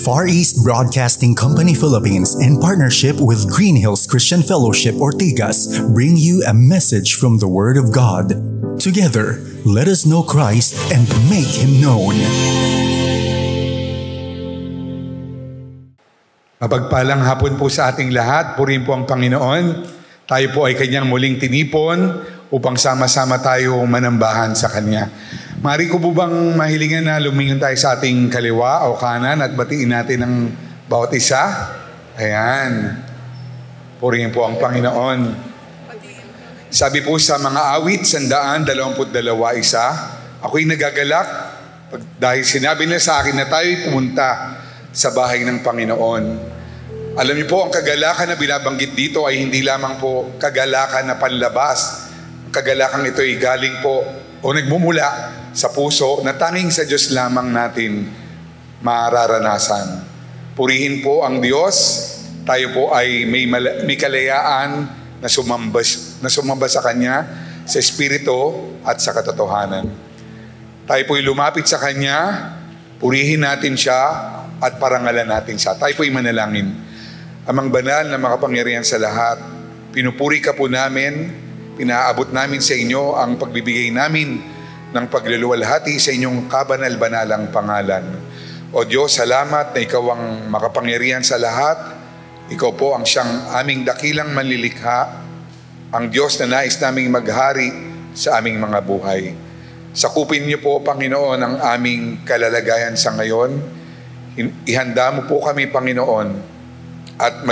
Far East Broadcasting Company Philippines, in partnership with Green Hills Christian Fellowship Ortigas, bring you a message from the Word of God. Together, let us know Christ and make Him known. Mapagpalang hapon po sa ating lahat. Purihin po ang Panginoon. Tayo po ay Kanyang muling tinipon upang sama-sama tayo manambahan sa Kanya. Maaari ko po bang mahilingan na lumingon tayo sa ating kaliwa o kanan at batiin natin ang bawat isa? Ayan. Purihin po ang Panginoon. Sabi po sa mga awit, 122, ako'y nagagalak dahil sinabi na sa akin na tayo'y pumunta sa bahay ng Panginoon. Alam niyo po, ang kagalakan na binabanggit dito ay hindi lamang po kagalakan na panlabas. Ang kagalakan ito ay galing po o nagmumula sa puso na tanging sa Diyos lamang natin mararanasan. Purihin po ang Diyos. Tayo po ay may kalayaan na sumamba sa Kanya, sa Espiritu at sa katotohanan. Tayo po ay lumapit sa Kanya, purihin natin Siya at parangalan natin Siya. Tayo po ay manalangin. Amang banal na makapangyarihan sa lahat, pinupuri ka po namin, pinaabot namin sa inyo ang pagbibigay namin ng pagluluwalhati sa inyong kabanal-banalang pangalan. O Diyos, salamat na Ikaw ang makapangyarihan sa lahat. Ikaw po ang siyang aming dakilang manlilikha, ang Diyos na nais naming maghari sa aming mga buhay. Sakupin niyo po, Panginoon, ang aming kalalagayan sa ngayon. Ihanda mo po kami, Panginoon, at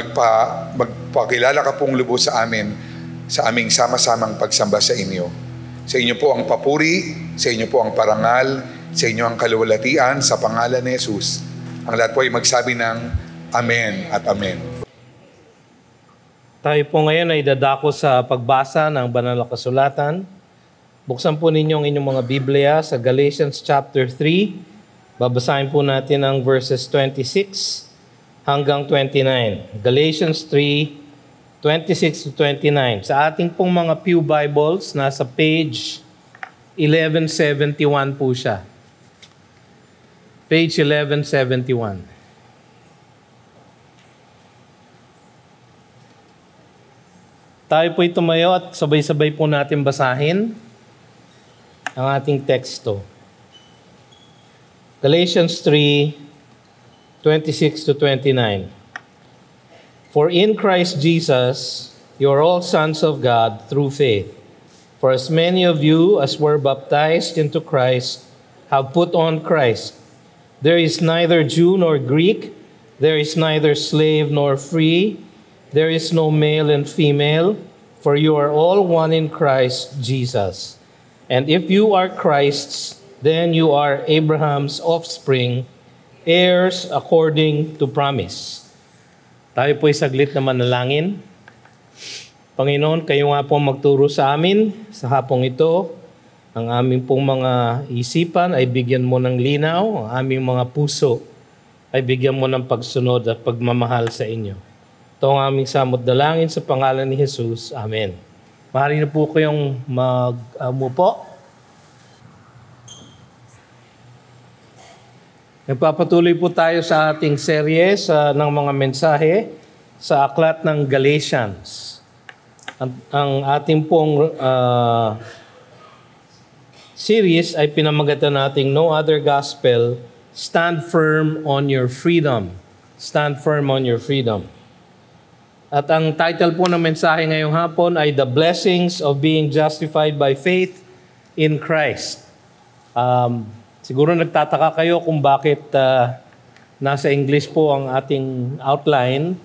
magpakilala ka pong lubos sa amin sa aming sama-samang pagsamba sa inyo. Sa inyo po ang papuri, sa inyo po ang parangal, sa inyo ang kaluwalhatian sa pangalan ni Jesus. Ang lahat po ay magsabi ng Amen at Amen. Tayo po ngayon ay dadako sa pagbasa ng banal na kasulatan. Buksan po ninyo ang inyong mga Biblia sa Galatians chapter 3. Babasahin po natin ang verses 26 hanggang 29. Galatians 3, 26 to 29. Sa ating pong mga Pew Bibles, nasa page 1171 po siya. Page 1171. Tayo po'y tumayo at sabay-sabay po natin basahin ang ating teksto. Galatians 3, 26 to 29. For in Christ Jesus, you are all sons of God through faith. For as many of you as were baptized into Christ have put on Christ. There is neither Jew nor Greek, there is neither slave nor free, there is no male and female, for you are all one in Christ Jesus. And if you are Christ's, then you are Abraham's offspring, heirs according to promise. Tayo po'y saglit na manalangin. Panginoon, kayo nga po magturo sa amin sa hapong ito. Ang aming pong mga isipan ay bigyan mo ng linaw. Ang aming mga puso ay bigyan mo ng pagsunod at pagmamahal sa inyo. Ito ang aming samot dalangin sa pangalan ni Jesus. Amen. Maaari na po kayong mag-umupo. Nagpapatuloy po tayo sa ating serye ng mga mensahe sa aklat ng Galatians. Ang ating pong series ay pinamagatan nating No Other Gospel, Stand Firm on Your Freedom. Stand Firm on Your Freedom. At ang title po ng mensahe ngayong hapon ay The Blessings of Being Justified by Faith in Christ. Siguro nagtataka kayo kung bakit nasa English po ang ating outline.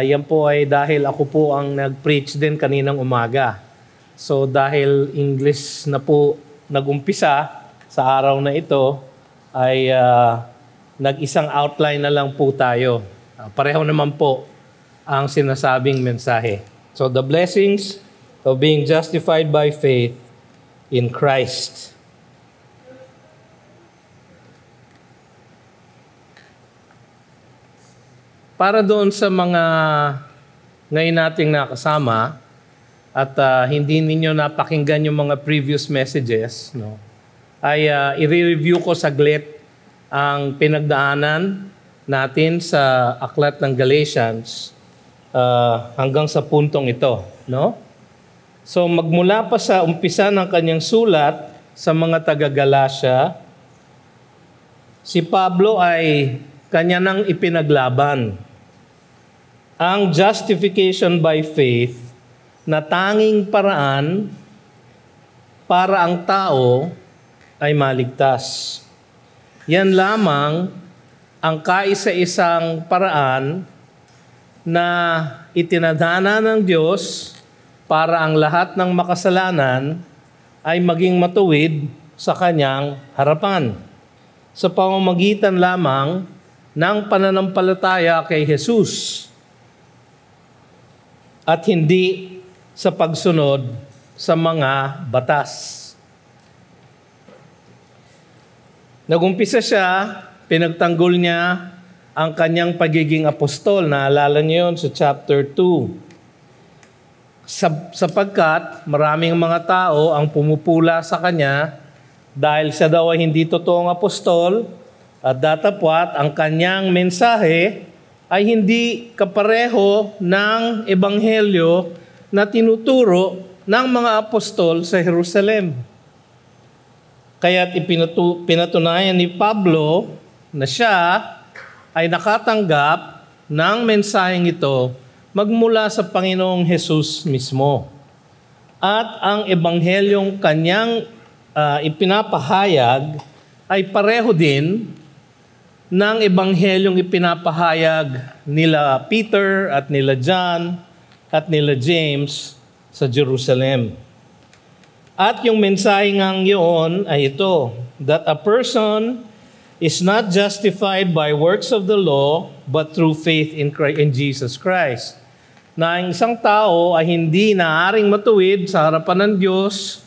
Yan po ay dahil ako po ang nag-preach din kaninang umaga. So dahil English na po nag-umpisa sa araw na ito, ay nag-isang outline na lang po tayo. Pareho naman po ang sinasabing mensahe. So the blessings of being justified by faith in Christ. Para doon sa mga ngayon nating nakasama at hindi ninyo napakinggan yung mga previous messages, no, ay i-review ko saglit ang pinagdaanan natin sa aklat ng Galatians hanggang sa puntong ito, no? So magmula pa sa umpisa ng kanyang sulat sa mga taga-Galacia, si Pablo ay kanya nang ipinaglaban ang justification by faith na tanging paraan para ang tao ay maligtas. Yan lamang ang kaisa-isang paraan na itinadhana ng Diyos para ang lahat ng makasalanan ay maging matuwid sa kanyang harapan, sa pamamagitan lamang ng pananampalataya kay Jesus at hindi sa pagsunod sa mga batas. Nagumpisa siya, pinagtanggol niya ang kanyang pagiging apostol. Naalala niyo yun sa chapter 2. Sapagkat maraming mga tao ang pumupula sa kanya dahil siya daw ay hindi totoong apostol at datapwat ang kanyang mensahe ay hindi kapareho ng ebanghelyo na tinuturo ng mga apostol sa Jerusalem. Kaya't pinatunayan ni Pablo na siya ay nakatanggap ng mensaheng ito magmula sa Panginoong Hesus mismo. At ang ebanghelyong kanyang ipinapahayag ay pareho din ng ebanghelyong ipinapahayag nila Peter at nila John at nila James sa Jerusalem. At yung mensahe ngang yun ay ito, that a person is not justified by works of the law, but through faith in Jesus Christ. Na ang isang tao ay hindi naaaring matuwid sa harapan ng Diyos,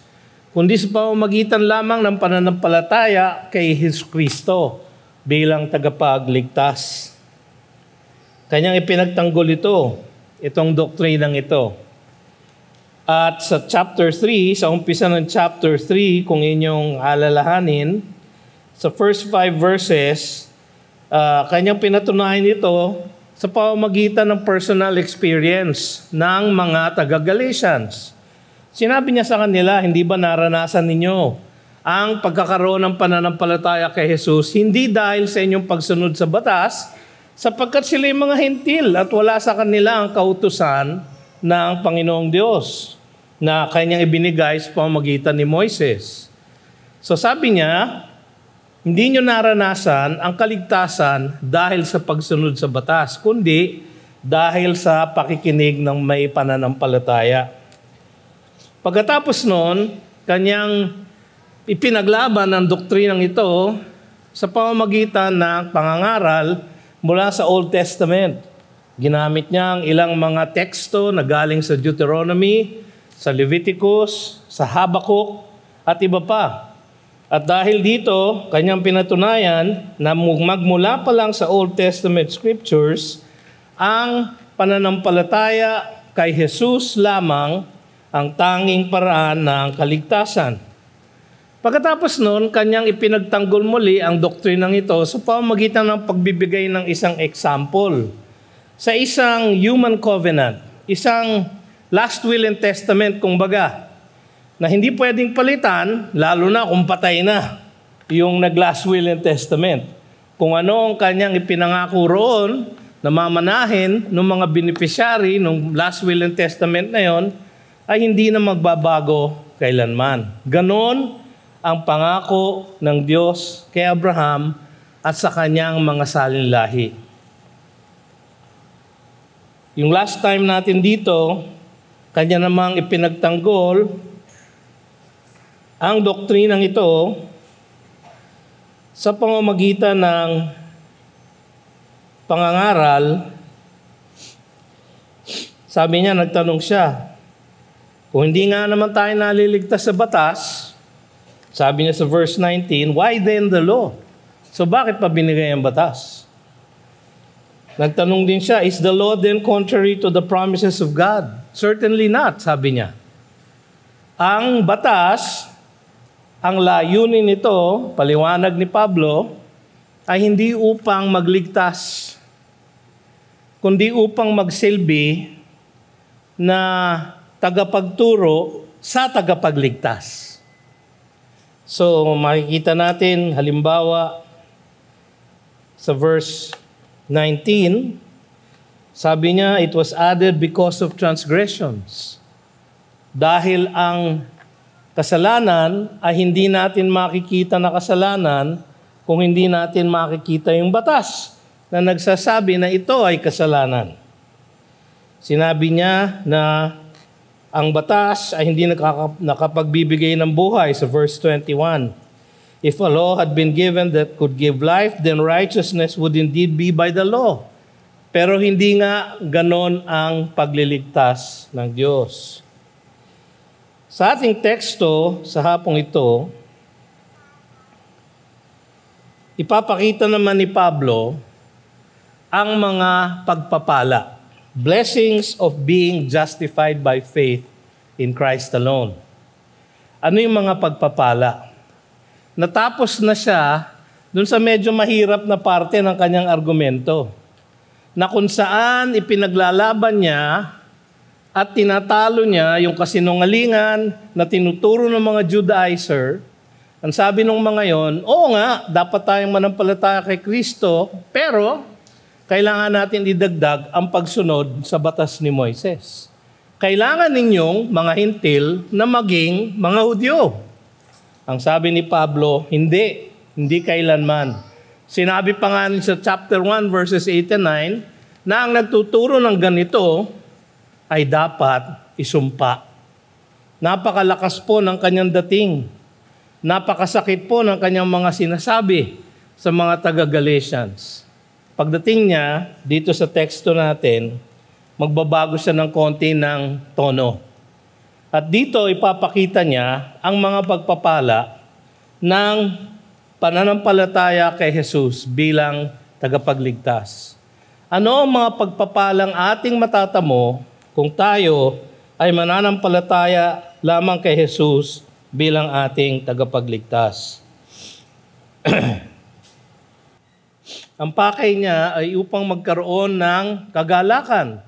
kundi sa pamamagitan lamang ng pananampalataya kay Jesucristo bilang tagapagligtas. Kanyang ipinagtanggol itong doktrinang ito. At sa chapter 3, sa umpisa ng chapter 3, kung inyong alalahanin, sa first 5 verses, kanyang pinatunayan ito sa pamamagitan ng personal experience ng mga taga-Galatians. Sinabi niya sa kanila, hindi ba naranasan ninyo ang pagkakaroon ng pananampalataya kay Jesus hindi dahil sa inyong pagsunod sa batas, sapagkat sila yung mga hentil at wala sa kanila ang kautusan ng Panginoong Diyos na kanyang ibinigay sa pamamagitan ni Moises. So sabi niya, hindi nyo naranasan ang kaligtasan dahil sa pagsunod sa batas, kundi dahil sa pakikinig ng may pananampalataya. Pagkatapos noon, kanyang ipinaglaban ang doktrinang ito sa pamamagitan ng pangangaral mula sa Old Testament. Ginamit niya ang ilang mga teksto na galing sa Deuteronomy, sa Leviticus, sa Habakkuk, at iba pa. At dahil dito, kanyang pinatunayan na magmula pa lang sa Old Testament Scriptures, ang pananampalataya kay Jesus lamang ang tanging paraan ng kaligtasan. Pagkatapos noon, kanyang ipinagtanggol muli ang doktrinang ito sa pamamagitan ng pagbibigay ng isang example sa isang human covenant, isang last will and testament kumbaga, na hindi pwedeng palitan, lalo na kung patay na yung nag-last will and testament. Kung ano ang kanyang ipinangako roon na mamanahin ng mga beneficiary ng last will and testament na yon, ay hindi na magbabago kailanman. Ganon ang pangako ng Diyos kay Abraham at sa kanyang mga salinlahi. Yung last time natin dito, kanya namang ipinagtanggol ang doktrinang ito sa pamamagitan ng pangangaral. Sabi niya, nagtanong siya, kung hindi nga naman tayo naliligtas sa batas, sabi niya sa verse 19, why then the law? So bakit pa binigay ang batas? Nagtanong din siya, is the law then contrary to the promises of God? Certainly not, sabi niya. Ang batas, ang layunin nito, paliwanag ni Pablo, ay hindi upang magligtas, kundi upang magsilbi na tagapagturo sa tagapagligtas. So makikita natin halimbawa sa verse 19, sabi niya, it was added because of transgressions. Dahil ang kasalanan ay hindi natin makikita na kasalanan kung hindi natin makikita yung batas na nagsasabi na ito ay kasalanan. Sinabi niya na ang batas ay hindi nakapagbibigay ng buhay sa verse 21. If a law had been given that could give life, then righteousness would indeed be by the law. Pero hindi nga ganon ang pagliligtas ng Diyos. Sa ating teksto, sa hapong ito, ipapakita naman ni Pablo ang mga pagpapala. Blessings of being justified by faith in Christ alone. Ano yung mga pagpapala? Natapos na siya dun sa medyo mahirap na parte ng kanyang argumento, na kung saan ipinaglalaban niya at tinatalo niya yung kasinungalingan na tinuturo ng mga Judaizer. Ang sabi ng mga yon, oo nga, dapat tayong manampalataya kay Kristo, pero kailangan natin idagdag ang pagsunod sa batas ni Moises. Kailangan ninyong mga hintil na maging mga Hudyo. Ang sabi ni Pablo, hindi kailanman. Sinabi pa nga sa chapter 1 verses 8 and 9 na ang nagtuturo ng ganito ay dapat isumpa. Napakalakas po ng kanyang dating. Napakasakit po ng kanyang mga sinasabi sa mga taga-Galatians. Pagdating niya dito sa teksto natin, magbabago siya ng konti ng tono. At dito ipapakita niya ang mga pagpapala ng pananampalataya kay Jesus bilang tagapagligtas. Ano ang mga pagpapalang ating matatamo kung tayo ay mananampalataya lamang kay Jesus bilang ating tagapagligtas? Ang pakay niya ay upang magkaroon ng kagalakan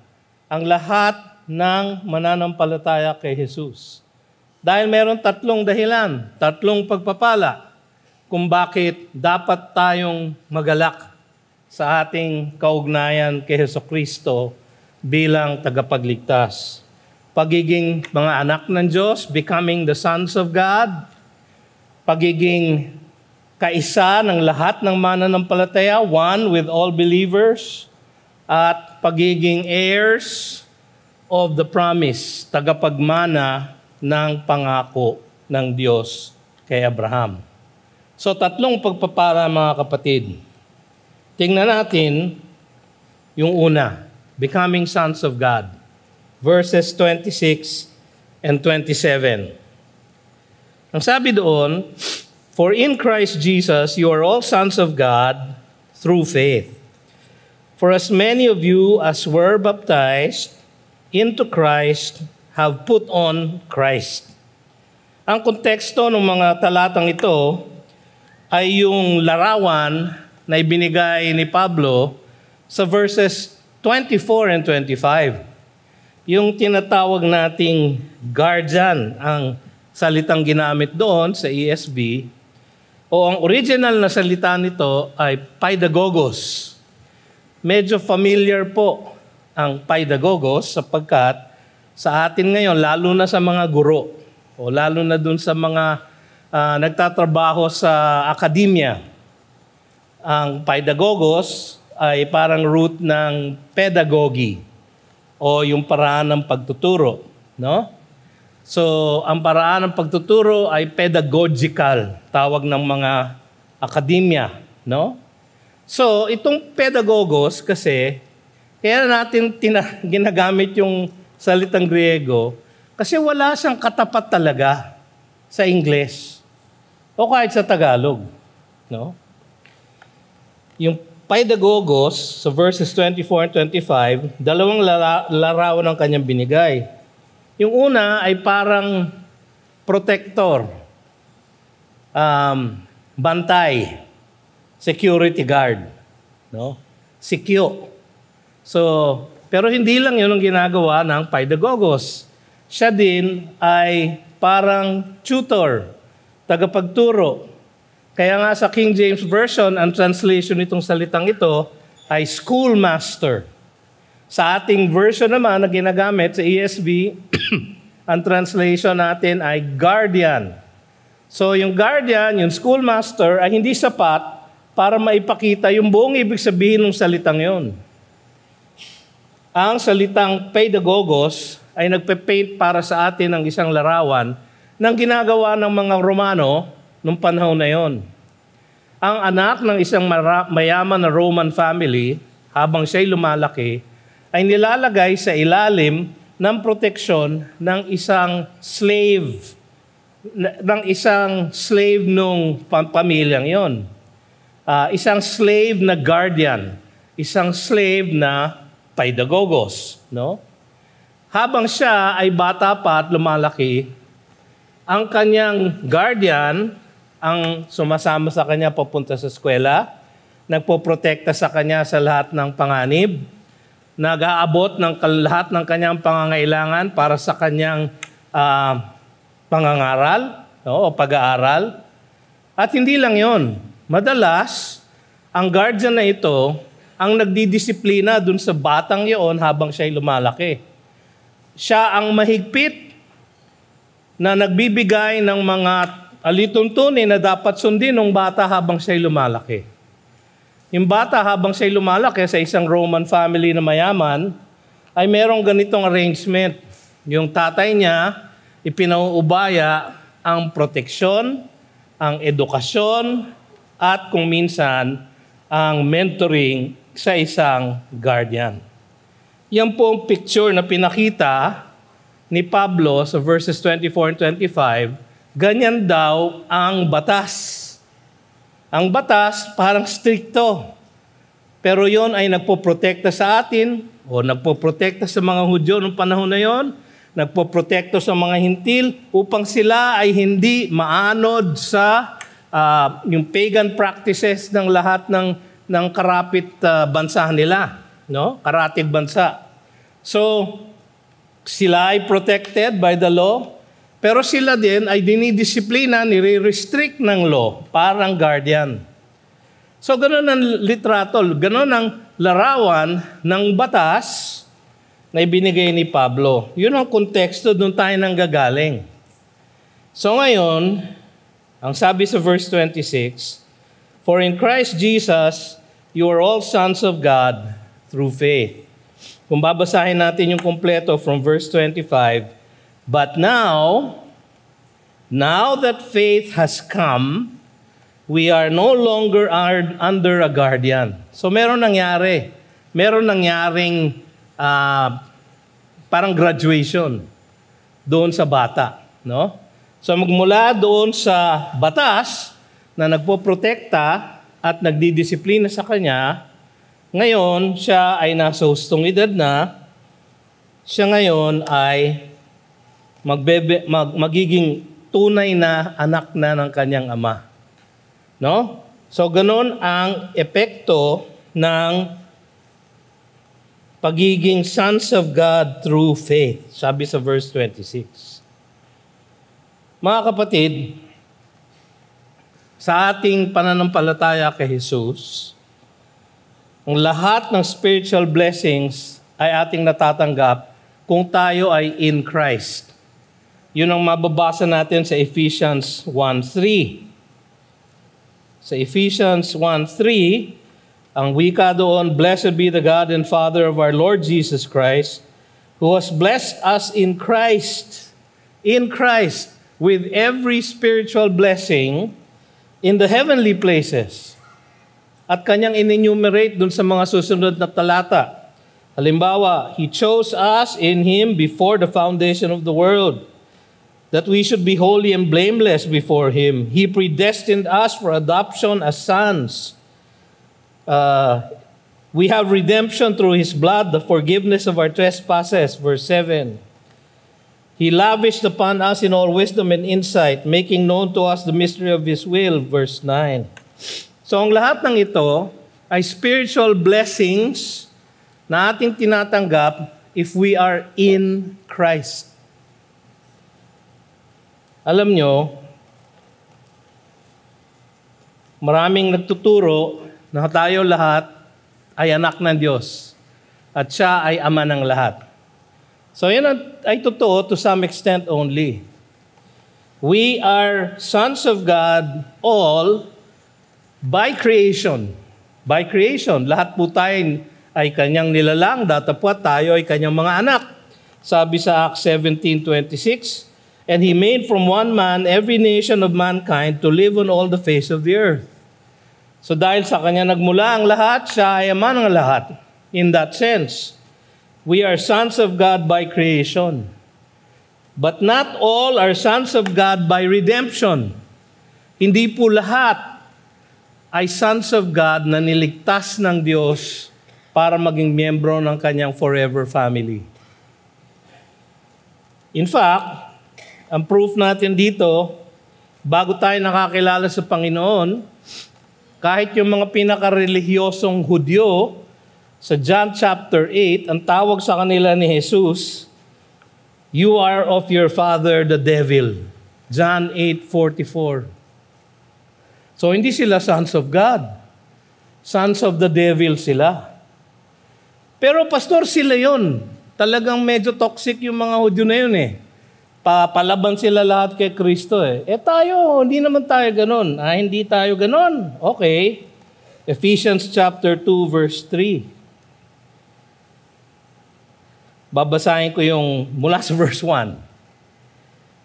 ang lahat ng mananampalataya kay Jesus. Dahil meron tatlong dahilan, tatlong pagpapala kung bakit dapat tayong magalak sa ating kaugnayan kay Jesucristo bilang tagapagligtas. Pagiging mga anak ng Diyos, becoming the sons of God, pagiging kaisa ng lahat ng mananampalataya, one with all believers, at pagiging heirs of the promise, tagapagmana ng pangako ng Diyos kay Abraham. So tatlong pagpapala mga kapatid. Tingnan natin yung una, becoming sons of God. Verses 26 and 27. Ang sabi doon, for in Christ Jesus, you are all sons of God through faith. For as many of you as were baptized into Christ have put on Christ. Ang konteksto ng mga talatang ito ay yung larawan na ibinigay ni Pablo sa verses 24 and 25. Yung tinatawag nating guardian, ang salitang ginamit doon sa ESV, o ang original na salita nito ay paidagogos. Medyo familiar po ang paidagogos sapagkat sa atin ngayon, lalo na sa mga guro, o lalo na dun sa mga nagtatrabaho sa akademya, ang paidagogos ay parang root ng pedagogy o yung paraan ng pagtuturo, no? So, ang paraan ng pagtuturo ay pedagogical, tawag ng mga akademya, no? So, itong pedagogos kasi, kaya natin ginagamit yung salitang Griego kasi wala siyang katapat talaga sa English o kahit sa Tagalog, no? Yung pedagogos sa verses 24 and 25, dalawang larawan ang kanyang binigay. Yung una ay parang protector, bantay, security guard. No? Sikyo. So, pero hindi lang yun ang ginagawa ng Paidagogos. Siya din ay parang tutor, tagapagturo. Kaya nga sa King James Version, ang translation nitong salitang ito ay schoolmaster. Sa ating version naman na ginagamit sa ESV, ang translation natin ay guardian. So yung guardian, yung schoolmaster, ay hindi sapat para maipakita yung buong ibig sabihin ng salitang yon. Ang salitang pedagogos ay nagpe-paint para sa atin ng isang larawan ng ginagawa ng mga Romano nung panahon na yon. Ang anak ng isang mayaman na Roman family, habang siya'y lumalaki, ay nilalagay sa ilalim ng proteksyon ng isang slave, nung pamilyang yon. Isang slave na guardian, isang slave na pedagogos, no? Habang siya ay bata pa at lumalaki, ang kanyang guardian ang sumasama sa kanya papunta sa eskwela, nagpoprotekta sa kanya sa lahat ng panganib, nag-aabot ng lahat ng kanyang pangangailangan para sa kanyang pangangaral, no, o pag-aaral. At hindi lang yon. Madalas, ang guardian na ito ang nagdidisiplina dun sa batang yon habang siya'y lumalaki. Siya ang mahigpit na nagbibigay ng mga alituntunin na dapat sundin ng bata habang siya'y lumalaki. Yung bata habang siya'y lumalaki sa isang Roman family na mayaman, ay merong ganitong arrangement. Yung tatay niya, ipinauubaya ang proteksyon, ang edukasyon, at kung minsan, ang mentoring sa isang guardian. Yan po ang picture na pinakita ni Pablo sa verses 24 and 25. Ganyan daw ang batas. Ang batas parang stricto. Pero yon ay nagpoprotekta sa atin o nagpoprotekta sa mga Hudyo noong panahon na yon, nagpoprotekta sa mga hintil upang sila ay hindi maanod sa yung pagan practices ng lahat ng karapit bansa nila, no? Karatig bansa. So, sila ay protected by the law, pero sila din ay dinidisiplina, nire-restrict ng law, parang guardian. So, ganun ang litrato, ganun ang larawan ng batas na ibinigay ni Pablo. Yun ang konteksto doon tayo nang gagaling. So ngayon, ang sabi sa verse 26, "For in Christ Jesus, you are all sons of God through faith." Kung babasahin natin yung kompleto from verse 25, "But now that faith has come, we are no longer under a guardian." So meron nangyari. Meron nangyaring parang graduation doon sa bata, no? So magmula doon sa batas na nagpoprotekta at nagdidisiplina sa kanya, ngayon siya ay nasa hustong edad na, siya ngayon ay magiging tunay na anak na ng kanyang ama. No? So ganun ang epekto ng pagiging sons of God through faith. Sabi sa verse 26. Mga kapatid, sa ating pananampalataya kay Jesus, ang lahat ng spiritual blessings ay ating natatanggap kung tayo ay in Christ. Yun ang mababasa natin sa Ephesians 1:3. Sa Ephesians 1:3, ang wika doon, "Blessed be the God and Father of our Lord Jesus Christ, who has blessed us in Christ, with every spiritual blessing in the heavenly places." At kanyang in-enumerate dun sa mga susunod na talata. Halimbawa, "He chose us in Him before the foundation of the world, that we should be holy and blameless before Him. He predestined us for adoption as sons. We have redemption through His blood, the forgiveness of our trespasses." Verse 7. "He lavished upon us in all wisdom and insight, making known to us the mystery of His will." Verse 9. So ang lahat ng ito ay spiritual blessings na ating tinatanggap if we are in Christ. Alam nyo, maraming nagtuturo na tayo lahat ay anak ng Diyos at siya ay ama ng lahat. So yan ay totoo to some extent only. We are sons of God all by creation. By creation. Lahat po tayo ay kanyang nilalang, datapwat tayo ay kanyang mga anak. Sabi sa Acts 17:26, "And He made from one man every nation of mankind to live on all the face of the earth." So dahil sa kanya nagmula ang lahat, siya ay ama ng lahat. In that sense, we are sons of God by creation. But not all are sons of God by redemption. Hindi po lahat ay sons of God na niligtas ng Diyos para maging miyembro ng kanyang forever family. In fact, ang proof natin dito, bago tayo nakakilala sa Panginoon, kahit yung mga pinaka-relihiyosong Hudyo, sa John chapter 8, ang tawag sa kanila ni Jesus, "You are of your father the devil." John 8:44. So hindi sila sons of God. Sons of the devil sila. Pero pastor, sila yon. Talagang medyo toxic yung mga Hudyo na yun eh. Palaban sila lahat kay Kristo eh. Tayo, hindi naman tayo ganon. Hindi tayo ganon. Okay. Ephesians chapter 2 verse 3. Babasahin ko yung mula sa verse 1.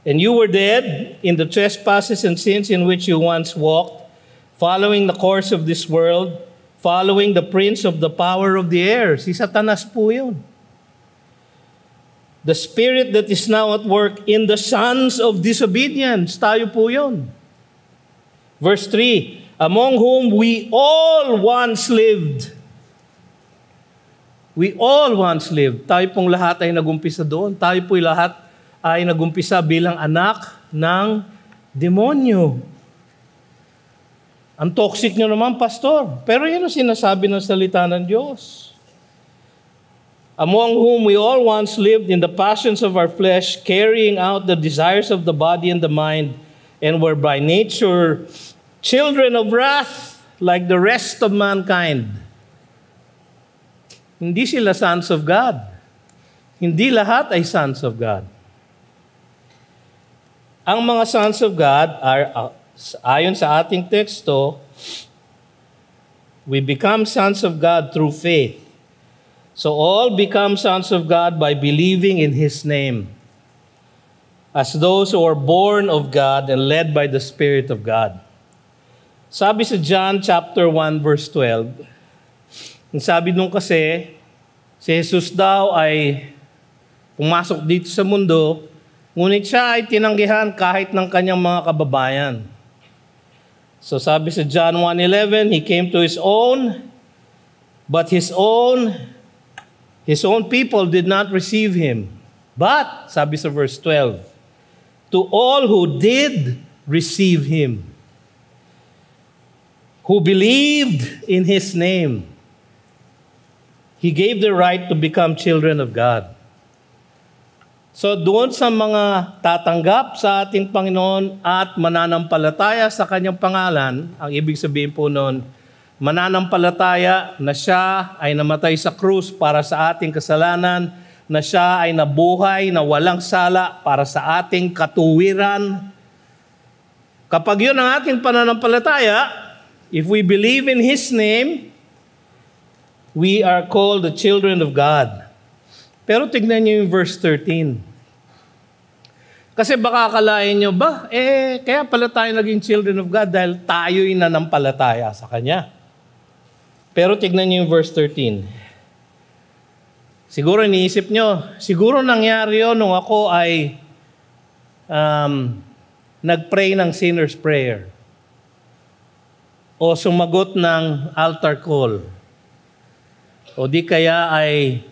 "And you were dead in the trespasses and sins in which you once walked, following the course of this world, following the prince of the power of the air." Si Satanas po yun. "The spirit that is now at work in the sons of disobedience." Tayo po yun. Verse 3, "Among whom we all once lived." We all once lived. Tayo pong lahat ay nagumpisa doon. Tayo po lahat ay nagumpisa bilang anak ng demonyo. Ang toxic nyo naman, pastor. Pero yun ang sinasabi ng salita ng Diyos. "Among whom we all once lived in the passions of our flesh, carrying out the desires of the body and the mind, and were by nature children of wrath, like the rest of mankind." Hindi sila sons of God. Hindi lahat ay sons of God. Ang mga sons of God are, ayon sa ating teksto, we become sons of God through faith. So all become sons of God by believing in His name, as those who are born of God and led by the Spirit of God. Sabi sa John chapter 1 verse 12, ang sabi nung kasi, si Jesus daw ay pumasok dito sa mundo, ngunit siya ay tinanggihan kahit ng kanyang mga kababayan. So sabi sa John 1:11, He came to His own, but His own people did not receive Him. But, sabi sa verse 12, to all who did receive Him, who believed in His name, He gave the right to become children of God. So doon sa mga tatanggap sa ating Panginoon at mananampalataya sa Kanyang pangalan, ang ibig sabihin po noon, mananampalataya na siya ay namatay sa krus para sa ating kasalanan, na siya ay nabuhay na walang sala para sa ating katuwiran. Kapag yun ang ating pananampalataya, if we believe in His name, we are called the children of God. Pero tignan niyo yung verse 13. Kasi baka akalain niyo ba, kaya pala tayo naging children of God dahil tayo'y nanampalataya sa Kanya. Pero tignan niyo yung verse 13. Siguro iniisip niyo, siguro nangyari yun nung ako ay nag-pray ng sinner's prayer o sumagot ng altar call o di kaya ay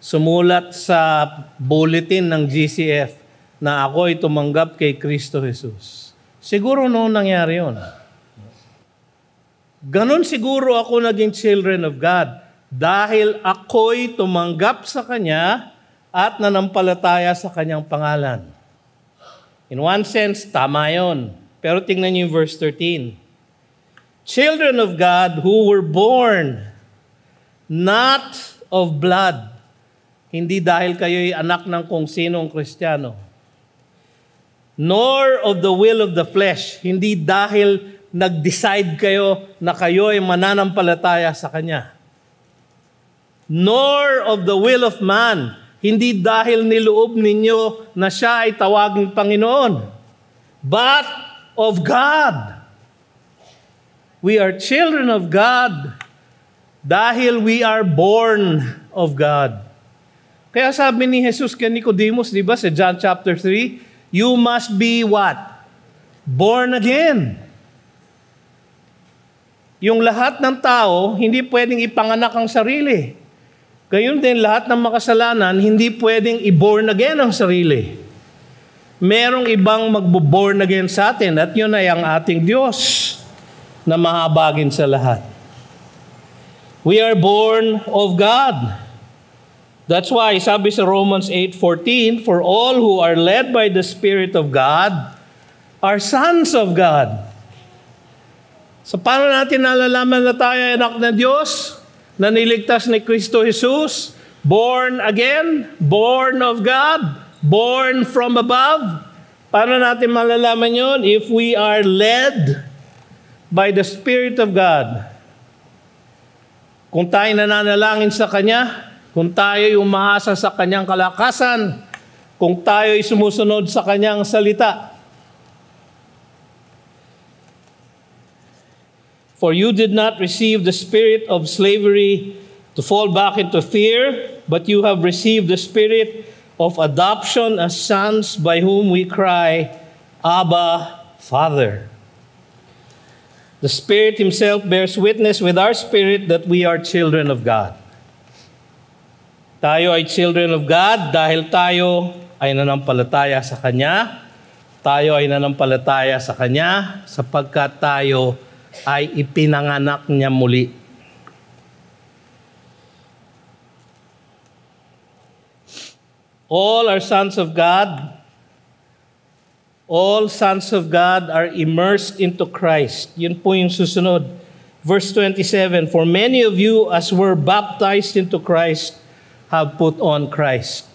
sumulat sa bulletin ng GCF na ako ay tumanggap kay Kristo Jesus. Siguro noon nangyari yun. Ganon siguro ako naging children of God dahil ako'y tumanggap sa Kanya at nanampalataya sa Kanyang pangalan. In one sense, tama yun. Pero tingnan niyo yung verse 13. Children of God who were born not of blood. Hindi dahil kayo'y anak ng kung sinong Kristiyano. Nor of the will of the flesh. Hindi dahil nag-decide kayo na kayo'y mananampalataya sa Kanya. Nor of the will of man. Hindi dahil niloob ninyo na siya ay tawaging Panginoon. But of God. We are children of God dahil we are born of God. Kaya sabi ni Jesus kay Nicodemus, di ba, sa John chapter 3, you must be what? Born again. Yung lahat ng tao, hindi pwedeng ipanganak ang sarili. Gayon din, lahat ng makasalanan, hindi pwedeng i-born again ang sarili. Merong ibang magbo-born again sa atin at yun ay ang ating Diyos na mahabagin sa lahat. We are born of God. That's why, sabi sa Romans 8:14, for all who are led by the Spirit of God are sons of God. So paano natin nalalaman na tayo ay anak ng Diyos? Na niligtas ni Kristo Jesus, born again, born of God, born from above. Paano natin malalaman yun? If we are led by the Spirit of God. Kung tayo nananalangin sa Kanya, kung tayo umaasa sa Kanyang kalakasan, kung tayo sumusunod sa Kanyang salita. For you did not receive the spirit of slavery to fall back into fear, but you have received the spirit of adoption as sons by whom we cry, Abba, Father. The Spirit Himself bears witness with our spirit that we are children of God. Tayo ay children of God dahil tayo ay nanampalataya sa Kanya. Tayo ay nanampalataya sa Kanya sapagkat tayo ay ipinanganak niya muli. All are sons of God. All sons of God are immersed into Christ. Yun po yung susunod. Verse 27, for many of you as were baptized into Christ have put on Christ.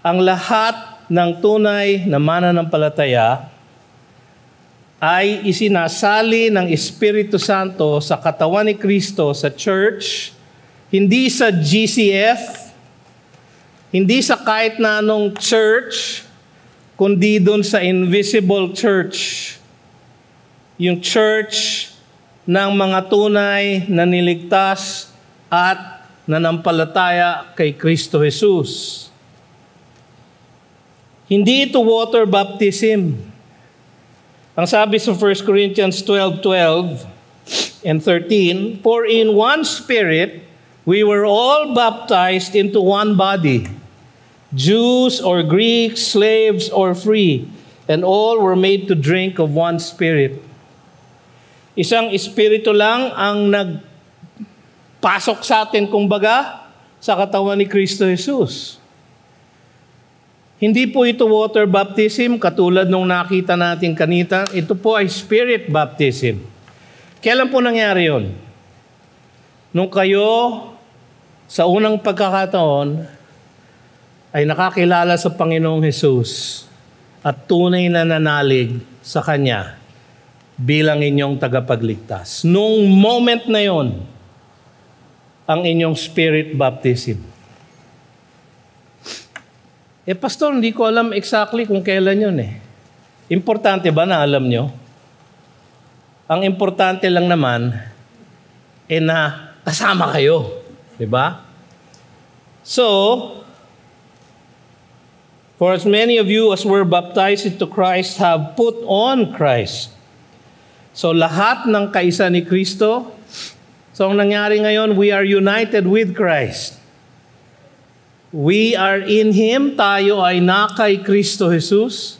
Ang lahat ng tunay na mananampalataya ay isinasali ng Espiritu Santo sa katawan ni Kristo sa church, hindi sa GCF, hindi sa kahit na anong church, kundi doon sa invisible church. Yung church ng mga tunay na niligtas at nanampalataya kay Kristo Jesus. Hindi ito water baptism. Ang sabi sa 1 Corinthians 12:12 and 13, for in one Spirit we were all baptized into one body, Jews or Greeks, slaves or free, and all were made to drink of one Spirit. Isang espiritu lang ang nagpasok sa atin, kumbaga, sa katawan ni Kristo Jesus. Hindi po ito water baptism katulad nung nakita natin kanina. Ito po ay spirit baptism. Kailan po nangyari yun? Nung kayo sa unang pagkakataon ay nakakilala sa Panginoong Jesus at tunay na nanalig sa Kanya bilang inyong tagapagligtas. Nung moment na yon, ang inyong spirit baptism. Pastor, hindi ko alam exactly kung kailan yun eh. Importante ba na alam nyo? Ang importante lang naman na kasama kayo. Diba? So, for as many of you as were baptized into Christ have put on Christ. So, lahat ng kaisa ni Kristo. So, ang nangyari ngayon, we are united with Christ. We are in Him, tayo ay na kay Kristo Jesus,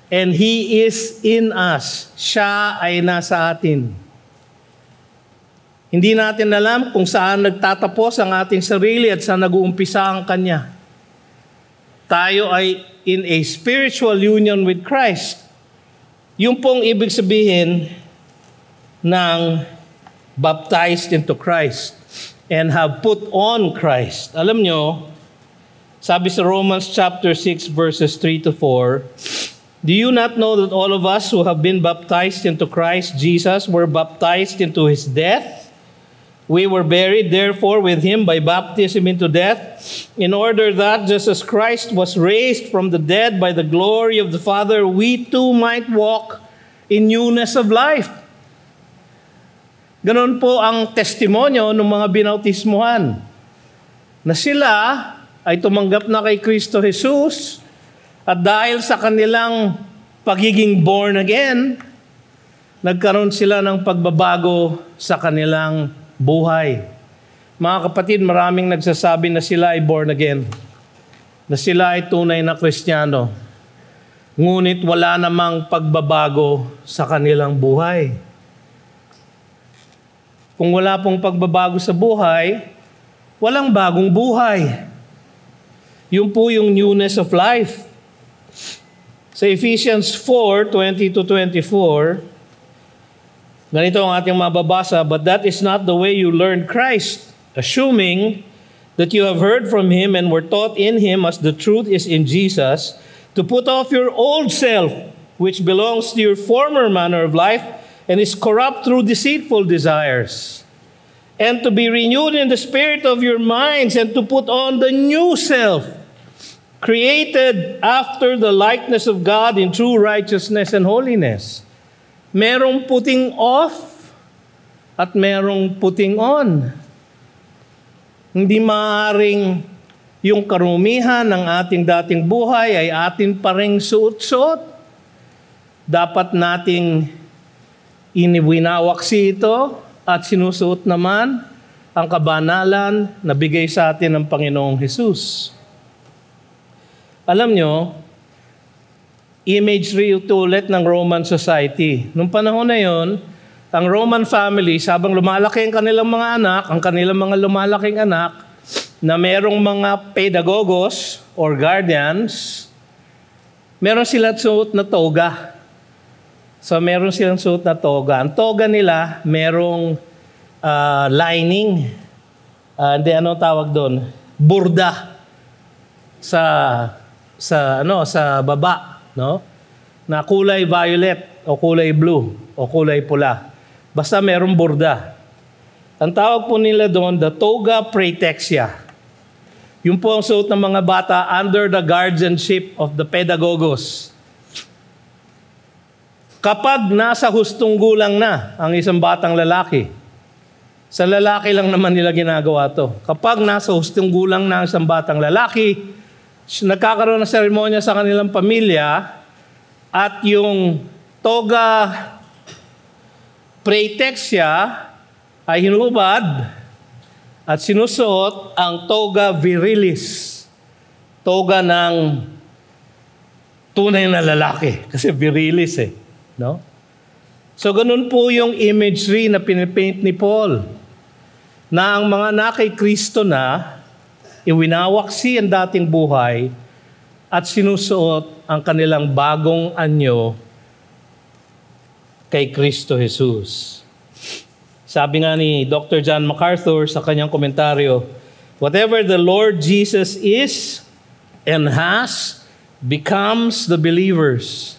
and He is in us. Siya ay nasa atin. Hindi natin alam kung saan nagtatapos ang ating sarili at saan nag-uumpisa ang Kanya. Tayo ay in a spiritual union with Christ. Yung pong ibig sabihin ng baptized into Christ and have put on Christ. Alam nyo, sabi sa Romans chapter 6 verses 3 to 4, do you not know that all of us who have been baptized into Christ Jesus were baptized into His death? We were buried, therefore, with Him by baptism into death, in order that, just as Christ was raised from the dead by the glory of the Father, we too might walk in newness of life. Ganon po ang testimonyo ng mga binautismuhan, na sila ay tumanggap na kay Kristo Jesus, at dahil sa kanilang pagiging born again, nagkaroon sila ng pagbabago sa kanilang buhay. Mga kapatid, maraming nagsasabi na sila ay born again, na sila ay tunay na Kristiyano, ngunit wala namang pagbabago sa kanilang buhay. Kung wala pong pagbabago sa buhay, walang bagong buhay. Yun po yung newness of life. Sa Ephesians 4:20-24, ganito ang ating mababasa, but that is not the way you learned Christ, assuming that you have heard from Him and were taught in Him as the truth is in Jesus, to put off your old self, which belongs to your former manner of life and is corrupt through deceitful desires, and to be renewed in the spirit of your minds, and to put on the new self, created after the likeness of God in true righteousness and holiness. Merong putting off at merong putting on. Hindi maaaring yung karumihan ng ating dating buhay ay atin pa ring suot-suot. Dapat nating iniwinawaksi ito at sinusuot naman ang kabanalan na bigay sa atin ng Panginoong Hesus. Alam nyo, imagery ito ulit ng Roman society. Nung panahon na yon, ang Roman family, habang lumalaki ang kanilang mga anak, ang kanilang mga lumalaking anak, na merong mga pedagogos or guardians, meron silang suot na toga. So meron silang suot na toga. Ang toga nila, merong lining. Hindi, ano tawag doon? Burda. Sa baba. No? Na kulay violet o kulay blue o kulay pula. Basta merong burda. Ang tawag po nila doon, the toga praetexia. Yung po ang suot ng mga bata under the guardianship of the pedagogos. Kapag nasa hustong gulang na ang isang batang lalaki, sa lalaki lang naman nila ginagawa to. Kapag nasa hustong gulang na ang isang batang lalaki, nagkakaroon ng seremonya sa kanilang pamilya at yung toga praetexia ay hinubad at sinusuot ang toga virilis. Toga ng tunay na lalaki. Kasi virilis no? So ganun po yung imagery na pinipaint ni Paul. Na ang mga nakay Kristo na iwinawaksi ang dating buhay at sinusuot ang kanilang bagong anyo kay Kristo Jesus. Sabi nga ni Dr. John MacArthur sa kanyang komentaryo, whatever the Lord Jesus is and has becomes the believers.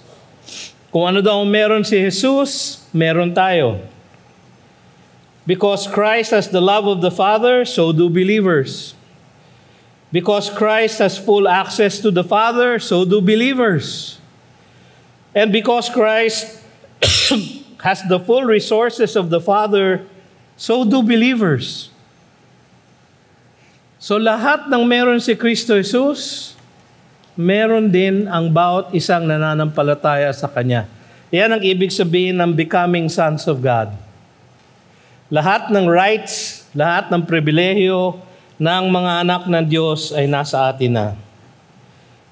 Kung ano daw meron si Jesus, meron tayo. Because Christ has the love of the Father, so do believers. Because Christ has full access to the Father, so do believers. And because Christ has the full resources of the Father, so do believers. So lahat ng meron si Kristo Jesus, meron din ang bawat isang nananampalataya sa Kanya. Yan ang ibig sabihin ng becoming sons of God. Lahat ng rights, lahat ng pribilehyo ng mga anak ng Diyos ay nasa atin na.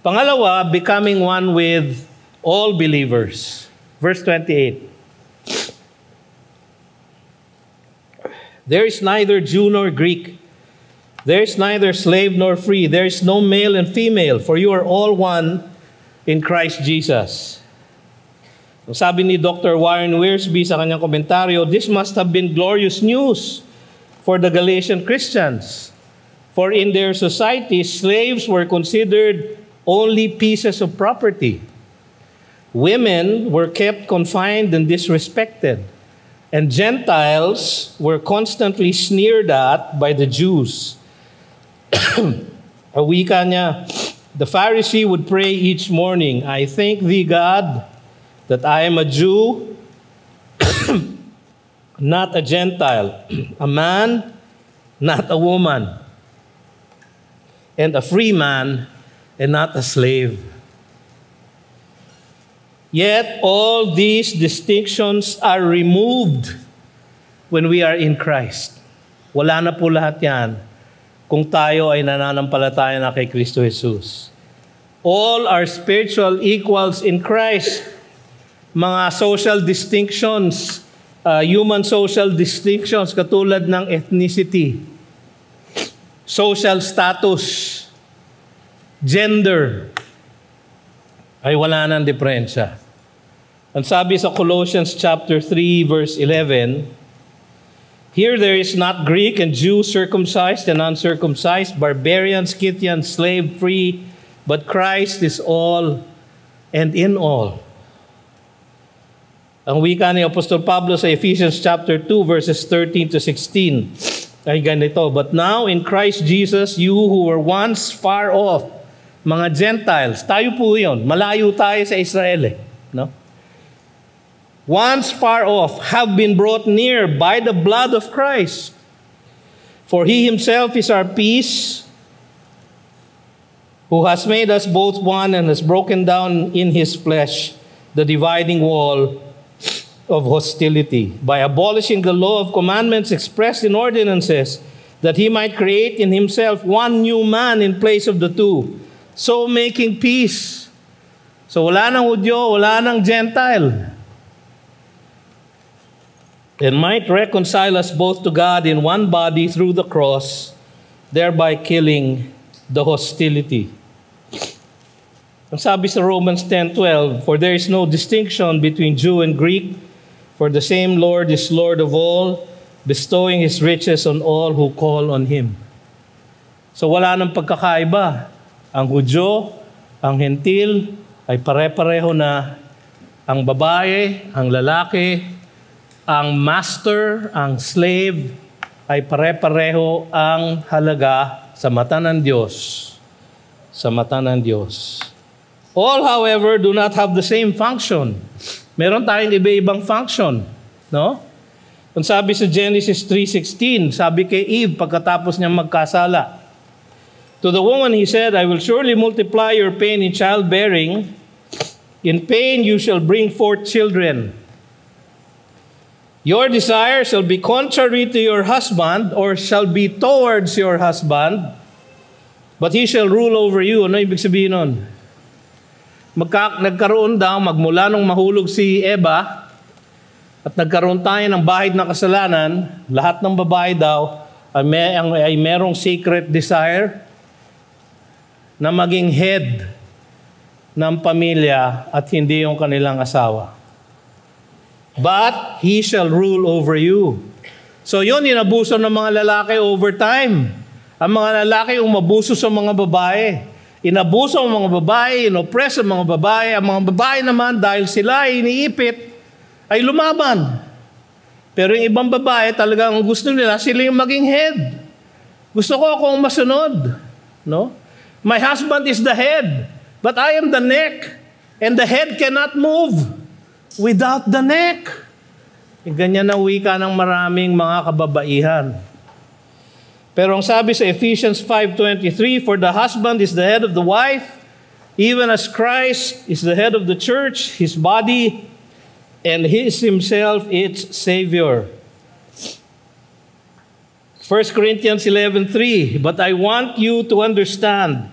Pangalawa, becoming one with all believers. Verse 28. There is neither Jew nor Greek. There is neither slave nor free. There is no male and female, for you are all one in Christ Jesus. Ang sabi ni Dr. Warren Wiersbe sa kanyang komentaryo, this must have been glorious news for the Galatian Christians. For in their society, slaves were considered only pieces of property. Women were kept confined and disrespected. And Gentiles were constantly sneered at by the Jews. A wika niya, the Pharisee would pray each morning, I thank thee, God, that I am a Jew, not a Gentile, a man, not a woman, and a free man, and not a slave. Yet all these distinctions are removed when we are in Christ. Wala na po lahat yan kung tayo ay nananampalataya na kay Kristo Jesus. All are spiritual equals in Christ. Mga social distinctions, human social distinctions katulad ng ethnicity, social status, gender, ay wala nang diferensya. Ang sabi sa Colossians chapter 3 verse 11, here there is not Greek and Jew, circumcised and uncircumcised, barbarian, Scythian, slave, free, but Christ is all and in all. Ang wika ni Apostol Pablo sa Ephesians chapter 2 verses 13 to 16 ay ganito, but now in Christ Jesus, you who were once far off, mga Gentiles, tayo po yun, malayo tayo sa Israel no? Once far off, have been brought near by the blood of Christ. For he himself is our peace, who has made us both one and has broken down in his flesh the dividing wall of hostility, by abolishing the law of commandments expressed in ordinances, that he might create in himself one new man in place of the two, so making peace. So wala nang Hudyo, wala nang Gentile. And might reconcile us both to God in one body through the cross, thereby killing the hostility. Ang sabi sa Romans 10:12, for there is no distinction between Jew and Greek, for the same Lord is Lord of all, bestowing His riches on all who call on Him. So wala nang pagkakaiba. Ang Hudyo, ang Hentil, ay pare-pareho na. Ang babae, ang lalaki, ang master, ang slave, ay pare-pareho ang halaga sa mata ng Diyos. Sa mata ng Diyos. All, however, do not have the same function. Meron tayong iba-ibang function. No? Kung sabi sa Genesis 3:16, sabi kay Eve pagkatapos niya magkasala, to the woman he said, I will surely multiply your pain in childbearing. In pain you shall bring forth children. Your desire shall be contrary to your husband, or shall be towards your husband, but he shall rule over you. Ano ibig sabihin nun? Nagkaroon daw, magmula nung mahulog si Eva, at nagkaroon tayo ng bahid na kasalanan, lahat ng babae daw ay merong secret desire na maging head ng pamilya at hindi yung kanilang asawa. But he shall rule over you. So yun, inabuso ng mga lalaki over time. Ang mga lalaki umabuso sa mga babae. Inabuso ang mga babae, inoppress ang mga babae. Ang mga babae naman, dahil sila ay iniipit, ay lumaban. Pero yung ibang babae, talagang gusto nila, sila yung maging head. Gusto ko akong masunod. No? My husband is the head, but I am the neck, and the head cannot move without the neck. Ganyan ang wika ng maraming mga kababaihan. Pero ang sabi sa Ephesians 5:23, for the husband is the head of the wife, even as Christ is the head of the church, his body, and he himself its Savior. 1 Corinthians 11:3, but I want you to understand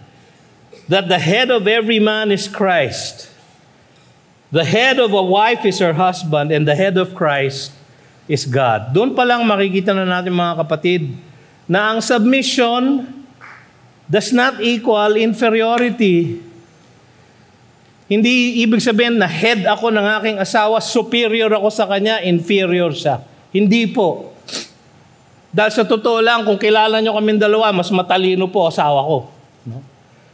that the head of every man is Christ. The head of a wife is her husband, and the head of Christ is God. Doon pa lang makikita na natin mga kapatid na ang submission does not equal inferiority. Hindi ibig sabihin na head ako ng aking asawa, superior ako sa kanya, inferior siya. Hindi po. Dahil sa totoo lang, kung kilala nyo kaming dalawa, mas matalino po asawa ko. No?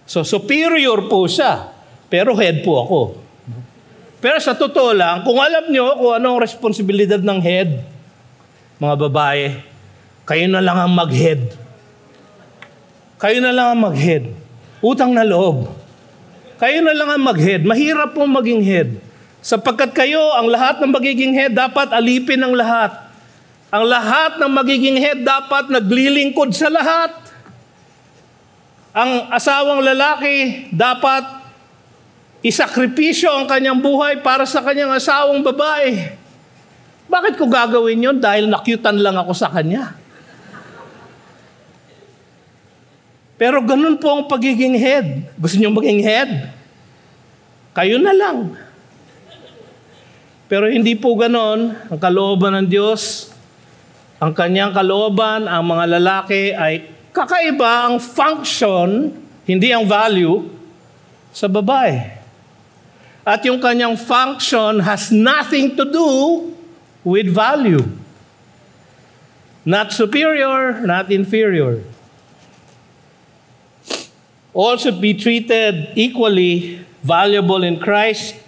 So superior po siya, pero head po ako. No? Pero sa totoo lang, kung alam nyo kung anong responsibilidad ng head, mga babae, kayo na lang ang mag-head. Kayo na lang ang mag-head. Utang na loob. Kayo na lang ang mag-head. Mahirap pong maging head. Sapagkat kayo, ang lahat ng magiging head, dapat alipin ang lahat. Ang lahat ng magiging head, dapat naglilingkod sa lahat. Ang asawang lalaki, dapat isakripisyo ang kanyang buhay para sa kanyang asawang babae. Bakit ko gagawin yun? Dahil nakyutan lang ako sa kanya. Pero ganun po ang pagiging head. Gusto niyo maging head? Kayo na lang. Pero hindi po ganon. Ang kalooban ng Diyos, ang kanyang kalooban, ang mga lalaki ay kakaiba ang function, hindi ang value, sa babae. At yung kanyang function has nothing to do with value. Not superior, not inferior. All should be treated equally valuable in Christ.